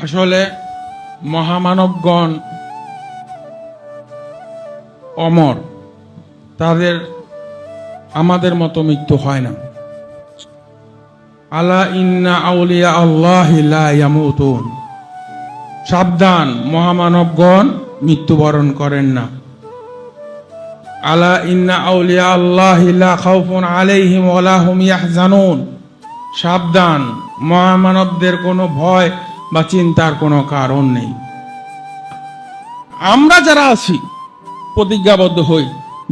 আসলে মহামানবগণ অমর, তাদের আমাদের মতো মৃত্যু হয় না। আলা ইন্না আউলিয়া আল্লাহি লা ইয়ামুতুন, সাবধান, মহামানবগণ মৃত্যুবরণ করেন না। আলা ইন্না আউলিয়া আল্লাহি লা খাউফুন আলাইহিম ওয়া লা হুম ইয়াহজানুন, সাবধান, মহামানবদের কোনো ভয় বা চিন্তার কোনো কারণ নেই। আমরা যারা আছি প্রতিজ্ঞাবদ্ধ হই,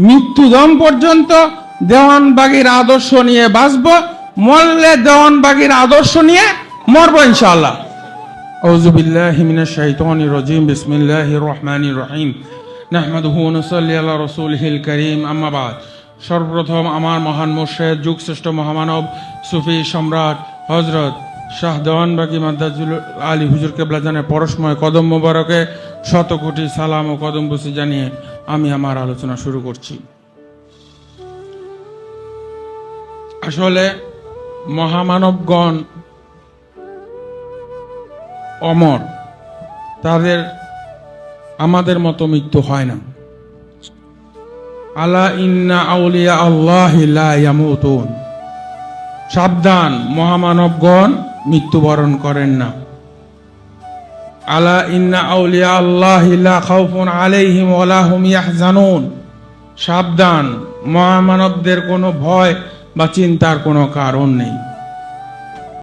মৃত্যুদম পর্যন্ত দেওয়ানবাগীর আদর্শ নিয়ে বাঁচব, মরলে দেওয়ানবাগীর আদর্শ নিয়ে মরব ইনশাআল্লাহ। আউযু বিল্লাহি মিনাশ শাইতানির রাজিম, বিসমিল্লাহির রহমানির রহিম, নাহমাদুহু ওয়া নুসাল্লি আলা রাসূলিহিল কারীম, আম্মা বাদ। সর্বপ্রথম আমার মহান মুর্শিদ, যুগশ্রেষ্ঠ মহামানব, সুফি সম্রাট হযরত শাহ দেওয়ানবাগী মাদ্দাজুল আলী হুজুর কেবলা জানে পরশময় কদম মোবারকে শত কোটি সালাম ও কদম বুসি জানিয়ে আমি আমার আলোচনা শুরু করছি। আসলে মহামানবগণ অমর, তাদের আমাদের মতো মৃত্যু হয় না। আলা ইন্না আউলিয়া আল্লাহি লা ইয়ামুতুন, সাবধান, মহামানবগণ মৃত্যুবরণ করেন না। আলা ইন্না আউলিয়া আল্লাহি লা খাউফুন আলাইহিম ওয়া লা হুম ইয়াহজানুন, সাবধান, মহামানবদের কোনো ভয় বা চিন্তার কোনো কারণ নেই।